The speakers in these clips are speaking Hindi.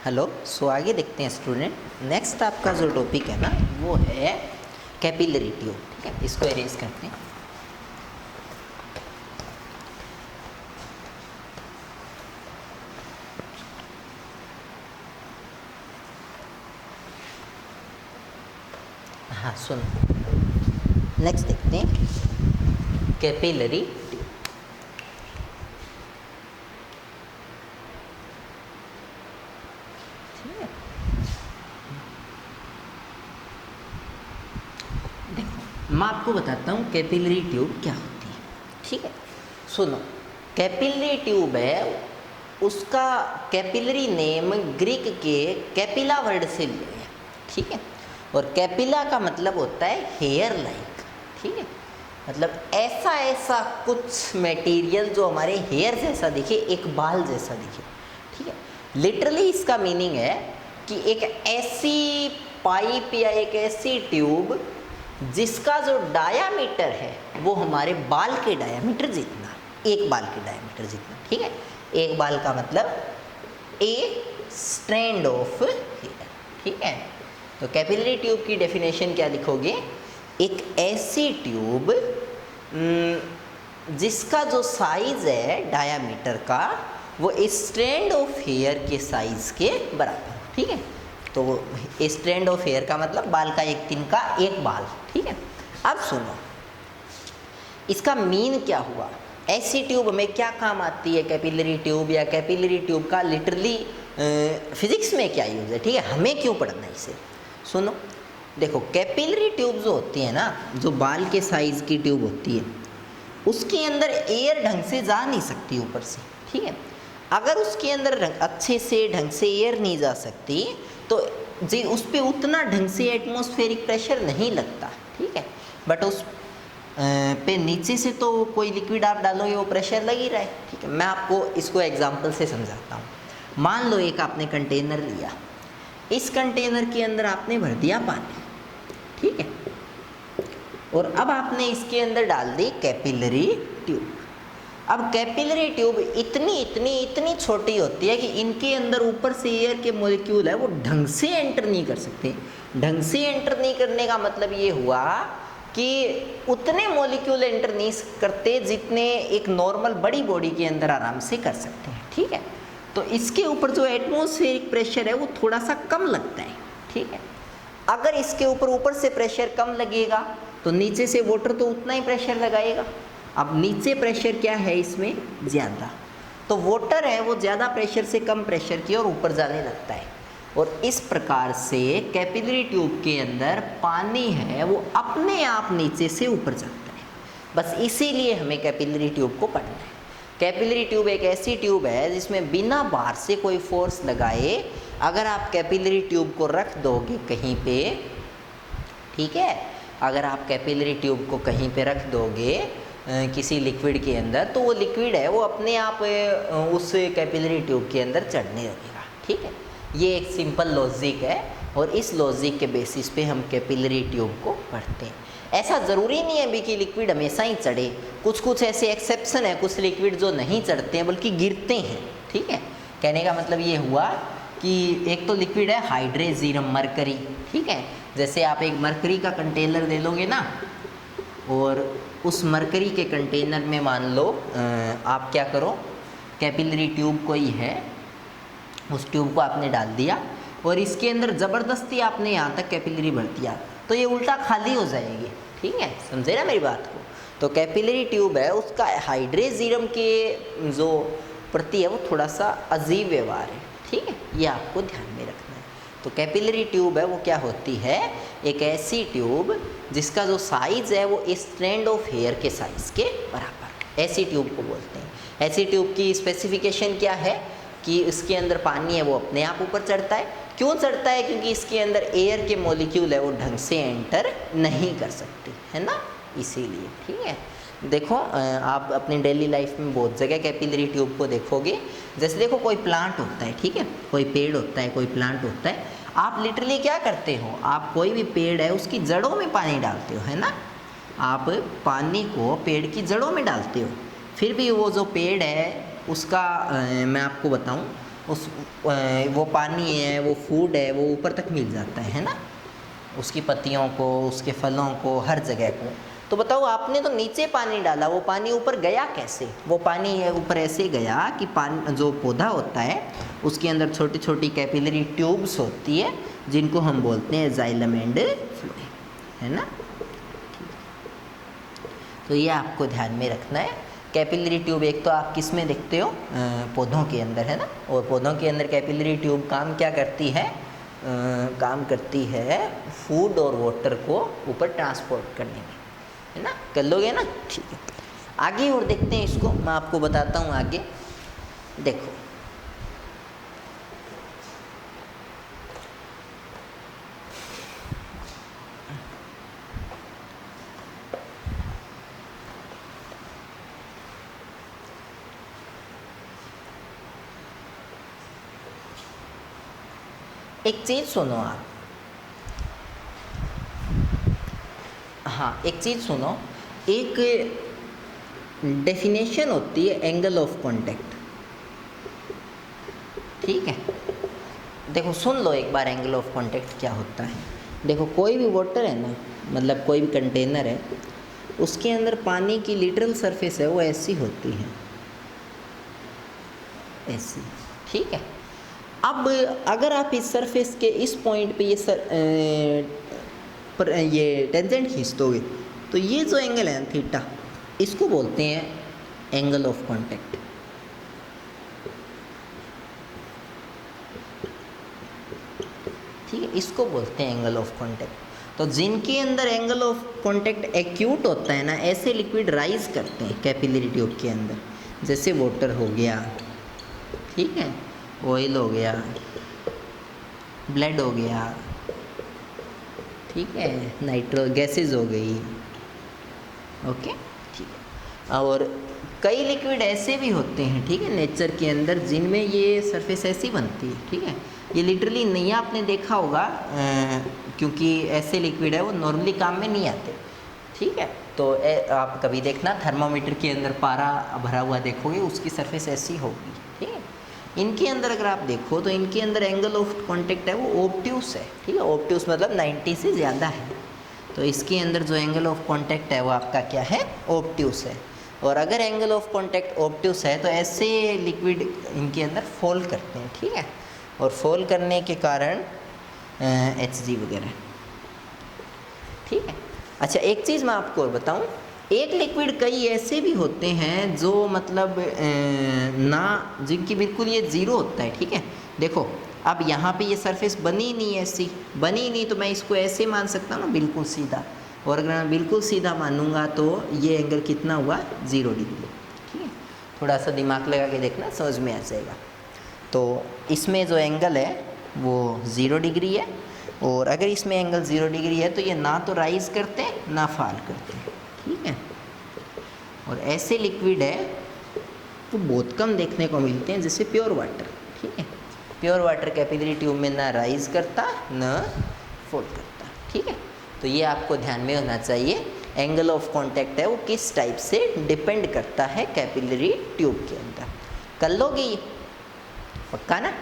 हेलो। सो आगे देखते हैं स्टूडेंट। नेक्स्ट आपका जो टॉपिक है ना वो है कैपिलरी ट्यूब। ठीक है, इसको इरेज करते हैं। हाँ सुनो, नेक्स्ट देखते हैं कैपिलरी ट्यूब। ठीक है, देखो मैं आपको बताता हूँ कैपिलरी ट्यूब क्या होती है। ठीक है, सुनो, कैपिलरी ट्यूब है, उसका कैपिलरी नेम ग्रीक के कैपिला वर्ड से लिया है। ठीक है, और कैपिला का मतलब होता है हेयर लाइक। ठीक है, मतलब ऐसा ऐसा कुछ मटेरियल जो हमारे हेयर जैसा दिखे, एक बाल जैसा दिखे। ठीक है, लिटरली इसका मीनिंग है कि एक ऐसी पाइप या एक ऐसी ट्यूब जिसका जो डायामीटर है वो हमारे बाल के डायामीटर जितना, एक बाल के डायामीटर जितना। ठीक है, एक बाल का मतलब ए स्ट्रैंड ऑफ हेयर। ठीक है, तो कैपिलरी ट्यूब की डेफिनेशन क्या लिखोगे? एक ऐसी ट्यूब जिसका जो साइज है डायामीटर का वो स्ट्रैंड ऑफ हेयर के साइज के बराबर। ठीक है, तो स्ट्रैंड ऑफ हेयर का मतलब बाल का एक तिनका, एक बाल। ठीक है, अब सुनो इसका मीन क्या हुआ, ऐसी ट्यूब में क्या काम आती है कैपिलरी ट्यूब, या कैपिलरी ट्यूब का लिटरली फिजिक्स में क्या यूज़ है। ठीक है, हमें क्यों पढ़ना है इसे, सुनो। देखो कैपिलरी ट्यूब जो होती है ना, जो बाल के साइज़ की ट्यूब होती है, उसके अंदर एयर ढंग से जा नहीं सकती ऊपर से। ठीक है, अगर उसके अंदर अच्छे से ढंग से एयर नहीं जा सकती तो जी उस पर उतना ढंग से एटमॉस्फेरिक प्रेशर नहीं लगता। ठीक है, बट उस पे नीचे से तो कोई लिक्विड आप डालोगे वो प्रेशर लग ही रहा है। ठीक है, मैं आपको इसको एग्जांपल से समझाता हूँ। मान लो एक आपने कंटेनर लिया, इस कंटेनर के अंदर आपने भर दिया पानी। ठीक है, और अब आपने इसके अंदर डाल दी कैपिलरी ट्यूब। अब कैपिलरी ट्यूब इतनी छोटी होती है कि इनके अंदर ऊपर से एयर के मॉलिक्यूल है वो ढंग से एंटर नहीं कर सकते। ढंग से एंटर नहीं करने का मतलब ये हुआ कि उतने मॉलिक्यूल एंटर नहीं करते जितने एक नॉर्मल बड़ी बॉडी के अंदर आराम से कर सकते हैं। ठीक है, तो इसके ऊपर जो एटमॉस्फेरिक प्रेशर है वो थोड़ा सा कम लगता है। ठीक है, अगर इसके ऊपर से प्रेशर कम लगेगा तो नीचे से वाटर तो उतना ही प्रेशर लगाएगा। अब नीचे प्रेशर क्या है इसमें ज़्यादा, तो वाटर है वो ज़्यादा प्रेशर से कम प्रेशर की ओर ऊपर जाने लगता है, और इस प्रकार से कैपिलरी ट्यूब के अंदर पानी है वो अपने आप नीचे से ऊपर जाता है। बस इसीलिए हमें कैपिलरी ट्यूब को पढ़ना है। कैपिलरी ट्यूब एक ऐसी ट्यूब है जिसमें बिना बाहर से कोई फोर्स लगाए अगर आप कैपिलरी ट्यूब को रख दोगे कहीं पे, ठीक है, अगर आप कैपिलरी ट्यूब को कहीं पे रख दोगे किसी लिक्विड के अंदर, तो वो लिक्विड है वो अपने आप उस कैपिलरी ट्यूब के अंदर चढ़ने लगेगा। ठीक है, ये एक सिंपल लॉजिक है, और इस लॉजिक के बेसिस पे हम कैपिलरी ट्यूब को पढ़ते हैं। ऐसा ज़रूरी नहीं है भी कि लिक्विड हमेशा ही चढ़े, कुछ कुछ ऐसे एक्सेप्शन है, कुछ लिक्विड जो नहीं चढ़ते हैं बल्कि गिरते हैं। ठीक है, कहने का मतलब ये हुआ कि एक तो लिक्विड है हाइड्रेजियम मरकरी। ठीक है, जैसे आप एक मरकरी का कंटेनर ले लोगे ना, और उस मरकरी के कंटेनर में मान लो आप क्या करो, कैपिलरी ट्यूब कोई है, उस ट्यूब को आपने डाल दिया और इसके अंदर ज़बरदस्ती आपने यहाँ तक कैपिलरी भर दिया तो ये उल्टा खाली हो जाएगी। ठीक है, समझे ना मेरी बात को। तो कैपिलरी ट्यूब है उसका हाइड्रेजियम के जो प्रति है वो थोड़ा सा अजीब व्यवहार है। ठीक है, ये आपको ध्यान में रखना है। तो कैपिलरी ट्यूब है वो क्या होती है, एक ऐसी ट्यूब जिसका जो साइज़ है वो स्ट्रैंड ऑफ हेयर के साइज़ के बराबर, ऐसी ट्यूब को बोलते हैं। ऐसी ट्यूब की स्पेसिफिकेशन क्या है कि इसके अंदर पानी है वो अपने आप ऊपर चढ़ता है। क्यों चढ़ता है? क्योंकि इसके अंदर एयर के मॉलिक्यूल है वो ढंग से एंटर नहीं कर सकते, है ना, इसीलिए। ठीक है, देखो आप अपनी डेली लाइफ में बहुत जगह कैपिलरी ट्यूब को देखोगे। जैसे देखो कोई प्लांट होता है, ठीक है, कोई पेड़ होता है, कोई प्लांट होता है, आप लिटरली क्या करते हो, आप कोई भी पेड़ है उसकी जड़ों में पानी डालते हो, है ना, आप पानी को पेड़ की जड़ों में डालते हो, फिर भी वो जो पेड़ है उसका मैं आपको बताऊं, उस वो पानी है, वो फूड है, वो ऊपर तक मिल जाता है ना, उसकी पत्तियों को, उसके फलों को, हर जगह को। तो बताओ आपने तो नीचे पानी डाला, वो पानी ऊपर गया कैसे? वो पानी ऊपर ऐसे गया कि पानी जो पौधा होता है उसके अंदर छोटी छोटी कैपिलरी ट्यूब्स होती है जिनको हम बोलते हैं जाइलम एंड फ्लोएम, है ना। तो ये आपको ध्यान में रखना है। कैपिलरी ट्यूब एक तो आप किस में देखते हो? पौधों के अंदर, है ना। और पौधों के अंदर कैपिलरी ट्यूब काम क्या करती है? काम करती है फूड और वाटर को ऊपर ट्रांसपोर्ट करने में, है ना। कर लोगे ना? ठीक है, आगे और देखते हैं इसको, मैं आपको बताता हूँ आगे। देखो एक चीज़ सुनो आप, हाँ एक चीज़ सुनो, एक डेफिनेशन होती है एंगल ऑफ कांटेक्ट, ठीक है। देखो सुन लो एक बार एंगल ऑफ कांटेक्ट क्या होता है। देखो कोई भी वाटर है ना, मतलब कोई भी कंटेनर है, उसके अंदर पानी की लिटरल सरफेस है वो ऐसी होती है, ऐसी, ठीक है। अब अगर आप इस सरफेस के इस पॉइंट पे ये टेंजेंट खींच दोगे तो ये जो एंगल है थीटा, इसको बोलते हैं एंगल ऑफ कांटेक्ट, ठीक है, इसको बोलते हैं एंगल ऑफ कांटेक्ट। तो जिनके अंदर एंगल ऑफ कांटेक्ट एक्यूट होता है ना, ऐसे लिक्विड राइज करते हैं कैपिलरी ट्यूब के अंदर, जैसे वाटर हो गया, ठीक है, ऑयल हो गया, ब्लड हो गया, ठीक है, नाइट्रो गैसेस हो गई, ओके, ठीक है। और कई लिक्विड ऐसे भी होते हैं, ठीक है, नेचर के अंदर, जिनमें ये सरफेस ऐसी बनती है, ठीक है। ये लिटरली नहीं आपने देखा होगा, क्योंकि ऐसे लिक्विड है वो नॉर्मली काम में नहीं आते, ठीक है। तो आप कभी देखना थर्मामीटर के अंदर पारा भरा हुआ देखोगे, उसकी सरफेस ऐसी होगी, ठीक है। इनके अंदर अगर आप देखो तो इनके अंदर एंगल ऑफ कांटेक्ट है वो ऑब्ट्यूस है, ठीक है। ऑब्ट्यूस मतलब 90 से ज़्यादा है, तो इसके अंदर जो एंगल ऑफ कांटेक्ट है वो आपका क्या है? ऑब्ट्यूस है। और अगर एंगल ऑफ कांटेक्ट ऑब्ट्यूस है तो ऐसे लिक्विड इनके अंदर फॉल करते हैं, ठीक है। और फॉल करने के कारण HG वगैरह, ठीक है। अच्छा एक चीज़ मैं आपको और बताऊँ, एक लिक्विड कई ऐसे भी होते हैं जो मतलब ना, जिनकी बिल्कुल ये ज़ीरो होता है, ठीक है। देखो अब यहाँ पे ये सरफेस बनी नहीं, ऐसी बनी नहीं, तो मैं इसको ऐसे मान सकता हूँ ना, बिल्कुल सीधा। और अगर मैं बिल्कुल सीधा मानूंगा तो ये एंगल कितना हुआ? 0 डिग्री, ठीक है। थोड़ा सा दिमाग लगा के देखना, समझ में आ जाएगा। तो इसमें जो एंगल है वो 0 डिग्री है, और अगर इसमें एंगल 0 डिग्री है तो ये ना तो राइज करते हैं ना फॉल करते हैं, ठीक है। और ऐसे लिक्विड है तो बहुत कम देखने को मिलते हैं, जैसे प्योर वाटर, ठीक है। प्योर वाटर कैपिलरी ट्यूब में ना राइज करता ना फॉल करता, ठीक है। तो ये आपको ध्यान में होना चाहिए, एंगल ऑफ कांटेक्ट है वो किस टाइप से डिपेंड करता है कैपिलरी ट्यूब के अंदर। कर लोगे ये पक्का ना?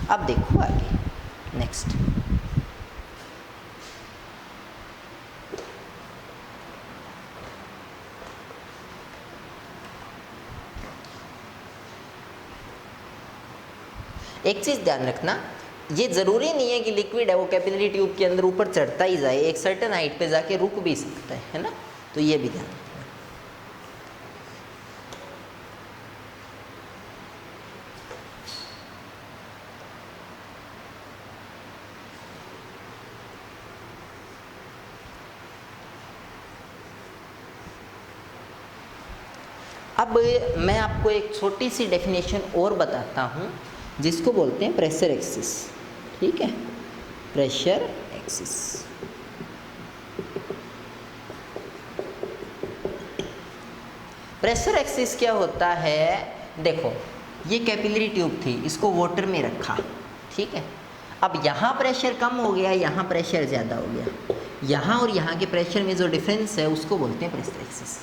अब देखो आगे नेक्स्ट, एक चीज़ ध्यान रखना, ये ज़रूरी नहीं है कि लिक्विड है वो कैपिलरी ट्यूब के अंदर ऊपर चढ़ता ही जाए, एक सर्टेन हाइट पे जाके रुक भी सकता है ना। तो ये भी ध्यान रखना। अब मैं आपको एक छोटी सी डेफिनेशन और बताता हूँ, जिसको बोलते हैं प्रेशर एक्सिस, ठीक है, प्रेशर एक्सिस। प्रेशर एक्सिस क्या होता है? देखो ये कैपिलरी ट्यूब थी, इसको वाटर में रखा, ठीक है। अब यहाँ प्रेशर कम हो गया, यहाँ प्रेशर ज़्यादा हो गया, यहाँ और यहाँ के प्रेशर में जो डिफरेंस है उसको बोलते हैं प्रेशर एक्सिस,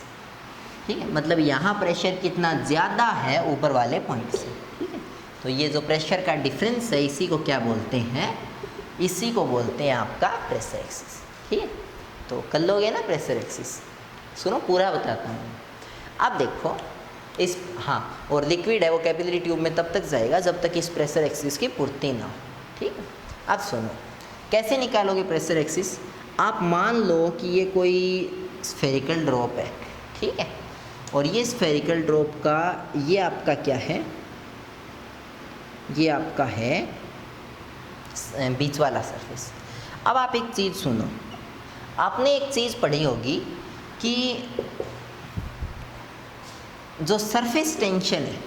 ठीक है। मतलब यहाँ प्रेशर कितना ज़्यादा है ऊपर वाले पॉइंट से, ठीक है। तो तो ये जो प्रेशर का डिफरेंस है इसी को क्या बोलते हैं, इसी को बोलते हैं आपका प्रेशर एक्सिस। ठीक है, तो कर लोगे ना प्रेशर एक्सिस। सुनो पूरा बताता हूँ। अब देखो इस, हाँ, और लिक्विड है वो कैपिलरी ट्यूब में तब तक जाएगा जब तक इस प्रेशर एक्सिस की पूर्ति ना हो। ठीक है, अब सुनो कैसे निकालोगे प्रेशर एक्सिस। आप मान लो कि ये कोई स्फेरिकल ड्रॉप है, ठीक है, और ये स्फेरिकल ड्रॉप का ये आपका क्या है, ये आपका है बीच वाला सरफेस। अब आप एक चीज़ सुनो, आपने एक चीज़ पढ़ी होगी कि जो सरफेस टेंशन है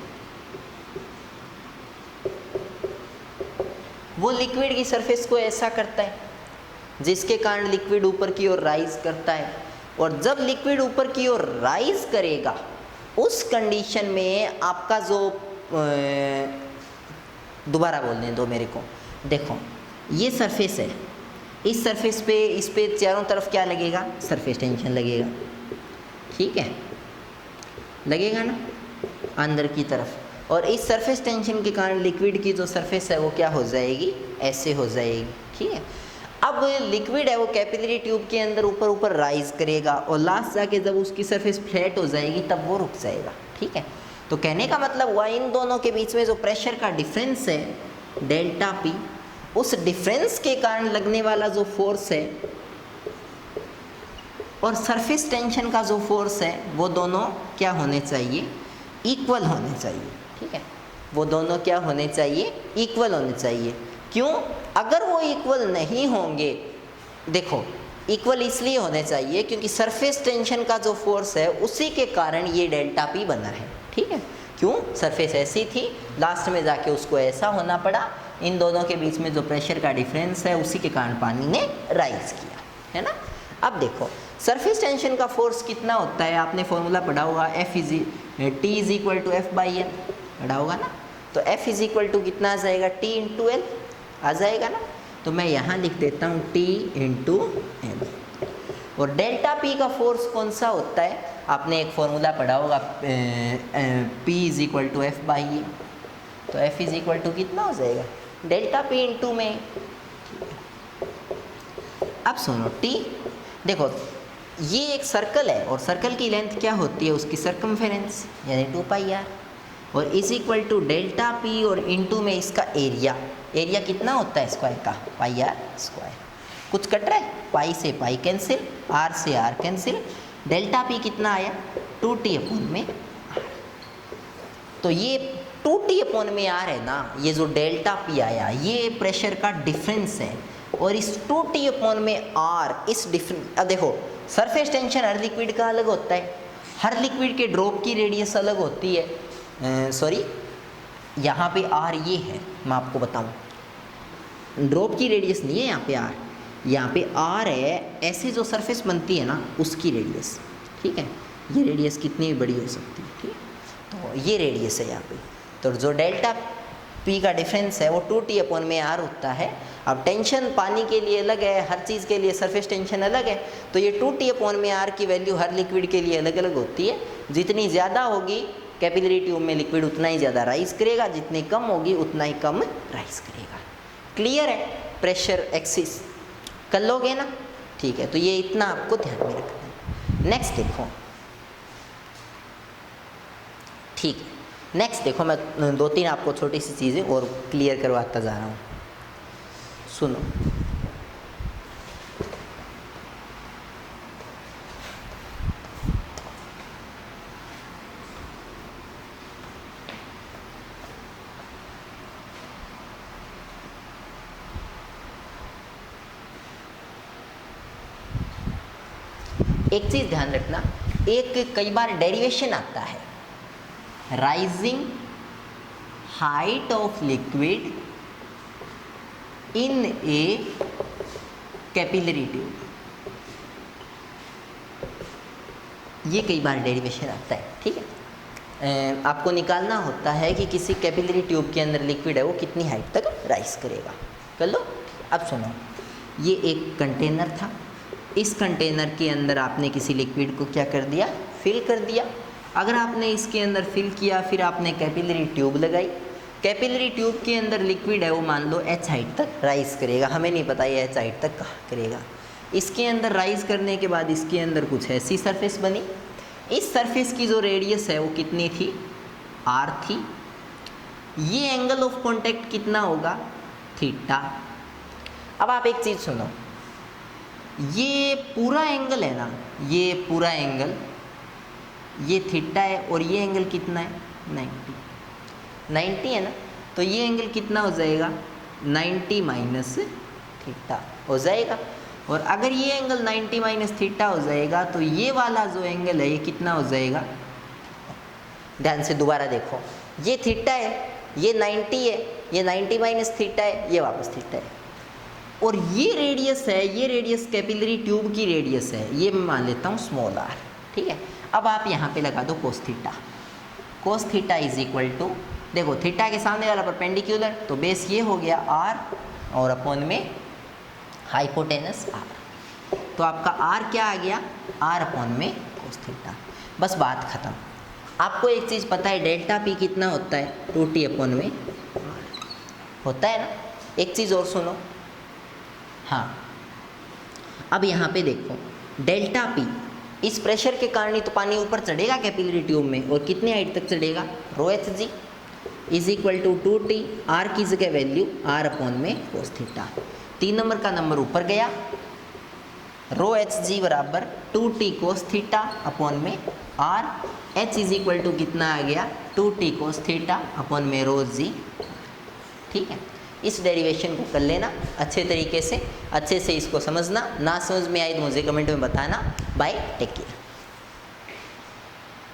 वो लिक्विड की सरफेस को ऐसा करता है जिसके कारण लिक्विड ऊपर की ओर राइज करता है, और जब लिक्विड ऊपर की ओर राइज करेगा उस कंडीशन में आपका जो दोबारा बोलने दो मेरे को, देखो ये सरफेस है, इस सरफेस पे इस पे चारों तरफ क्या लगेगा, सरफेस टेंशन लगेगा। ठीक है, लगेगा ना अंदर की तरफ, और इस सरफेस टेंशन के कारण लिक्विड की जो सरफेस है वो क्या हो जाएगी, ऐसे हो जाएगी। ठीक है, अब लिक्विड है वो कैपिलरी ट्यूब के अंदर ऊपर ऊपर राइज करेगा और लास्ट जाके जब उसकी सरफेस फ्लैट हो जाएगी तब वो रुक जाएगा। ठीक है, तो कहने का मतलब हुआ इन दोनों के बीच में जो प्रेशर का डिफरेंस है डेल्टा पी, उस डिफरेंस के कारण लगने वाला जो फोर्स है और सरफेस टेंशन का जो फोर्स है वो दोनों क्या होने चाहिए, इक्वल होने चाहिए। ठीक है, वो दोनों क्या होने चाहिए, इक्वल होने चाहिए। क्यों, अगर वो इक्वल नहीं होंगे, देखो इक्वल इसलिए होने चाहिए क्योंकि सरफेस टेंशन का जो फोर्स है उसी के कारण ये डेल्टा पी बना है। ठीक है, क्यों, सरफेस ऐसी थी, लास्ट में जाके उसको ऐसा होना पड़ा, इन दोनों के बीच में जो प्रेशर का डिफरेंस है उसी के कारण पानी ने राइज किया, है ना। अब देखो सरफेस टेंशन का फोर्स कितना होता है, आपने फॉर्मूला पढ़ा होगा, T is equal to F by L, पढ़ा होगा ना। तो एफ इज इक्वल टू कितना आ जाएगा, टी इंटू एल आ जाएगा ना। तो मैं यहाँ लिख देता हूँ टी इंटू एल। और डेल्टा पी का फोर्स कौन सा होता है, आपने एक फॉर्मूला पढ़ा होगा, P is equal to F by A. तो एफ इज इक्वल टू कितना हो जाएगा, डेल्टा पी इंटू में। अब सुनो टी, देखो ये एक सर्कल है और सर्कल की लेंथ क्या होती है, उसकी सर्कमफेरेंस यानी 2 पाई आर, और is equal to delta P और इंटू में इसका एरिया। एरिया कितना होता है स्क्वायर का, पाई आर स्क्वायर। कुछ कट रहा है, पाई से पाई कैंसिल, आर से आर कैंसिल, डेल्टा पी कितना आया 2t अपॉन में आर। तो ये 2t अपॉन में आर है ना, ये जो डेल्टा पी आया ये प्रेशर का डिफरेंस है, और इस 2t अपॉन में आर इस डिफरेंस। अब देखो सरफेस टेंशन हर लिक्विड का अलग होता है, हर लिक्विड के ड्रॉप की रेडियस अलग होती है। सॉरी यहाँ पे आर ये है, मैं आपको बताऊँ, ड्रॉप की रेडियस नहीं है यहाँ पे आर, यहाँ पे आर है, ऐसे जो सरफेस बनती है ना उसकी रेडियस। ठीक है, ये रेडियस कितनी बड़ी हो सकती है, ठीक है, तो ये रेडियस है यहाँ पे। तो जो डेल्टा पी का डिफरेंस है वो 2t अपॉन में आर होता है। अब टेंशन पानी के लिए अलग है, हर चीज़ के लिए सरफेस टेंशन अलग है, तो ये 2t अपॉन में आर की वैल्यू हर लिक्विड के लिए अलग अलग होती है। जितनी ज़्यादा होगी कैपिलरी ट्यूब में लिक्विड उतना ही ज़्यादा राइज करेगा, जितनी कम होगी उतना ही कम राइज करेगा। क्लियर है, प्रेशर एक्सिस कर लोगे ना, ठीक है। तो ये इतना आपको ध्यान में रखना है। नेक्स्ट देखो, ठीक है, नेक्स्ट देखो, मैं 2-3 आपको छोटी सी चीज़ें और क्लियर करवाता जा रहा हूँ, सुनो। एक चीज़ ध्यान रखना, एक कई बार डेरिवेशन आता है, rising height of liquid in A capillary tube, ये कई बार डेरिवेशन आता है। ठीक है, आपको निकालना होता है कि किसी कैपिलरी ट्यूब के अंदर लिक्विड है वो कितनी हाइट तक राइज करेगा। कर लो। अब सुनो, ये एक कंटेनर था, इस कंटेनर के अंदर आपने किसी लिक्विड को क्या कर दिया, फिल कर दिया। अगर आपने इसके अंदर फिल किया, फिर आपने कैपिलरी ट्यूब लगाई, कैपिलरी ट्यूब के अंदर लिक्विड है वो मान लो h हाइट तक राइज करेगा, हमें नहीं पता ये h हाइट तक कहाँ करेगा। इसके अंदर राइज करने के बाद इसके अंदर कुछ ऐसी सरफेस बनी, इस सरफेस की जो रेडियस है वो कितनी थी, r थी। ये एंगल ऑफ कांटेक्ट कितना होगा, थीटा। अब आप एक चीज़ सुनो, ये पूरा एंगल है ना, ये पूरा एंगल ये थीटा है और ये एंगल कितना है, 90 है ना, तो ये एंगल कितना हो जाएगा, 90 माइनस थीटा हो जाएगा। और अगर ये एंगल 90 माइनस थीटा हो जाएगा तो ये वाला जो एंगल है ये कितना हो जाएगा, ध्यान से दोबारा देखो, ये थीटा है, ये 90 है, ये 90 माइनस थीटा है, ये वापस थीटा है, और ये रेडियस है, ये रेडियस कैपिलरी ट्यूब की रेडियस है, ये मैं मान लेता हूँ स्मॉल r, ठीक है। अब आप यहाँ पे लगा दो cos theta, cos theta is equal to, देखो थीटा के सामने वाला परपेंडिकुलर, तो बेस ये हो गया r और अपॉन में हाइपोटेनस r, तो आपका r क्या आ गया, r अपॉन में कोस थीटा। बस बात खत्म। आपको एक चीज़ पता है, डेल्टा पी कितना होता है, 2t अपॉन में r होता है ना। एक चीज़ और सुनो, हाँ अब यहाँ पे देखो, डेल्टा पी, इस प्रेशर के कारण ही तो पानी ऊपर चढ़ेगा कैपिलरी ट्यूब में, और कितने हाइट तक चढ़ेगा, rho H G is equal to 2t, r की जगह वैल्यू r अपॉन में कोस थीटा। 3 नंबर का नंबर ऊपर गया, रो एच जी बराबर 2t कोस थीटा अपॉन में r, h is equal to कितना आ गया, 2t कोस थीटा अपॉन में रो जी, ठीक है। इस डेरिवेशन को कर लेना अच्छे तरीके से, अच्छे से इसको समझना, ना समझ में आई तो मुझे कमेंट में बताना। Bye, take care.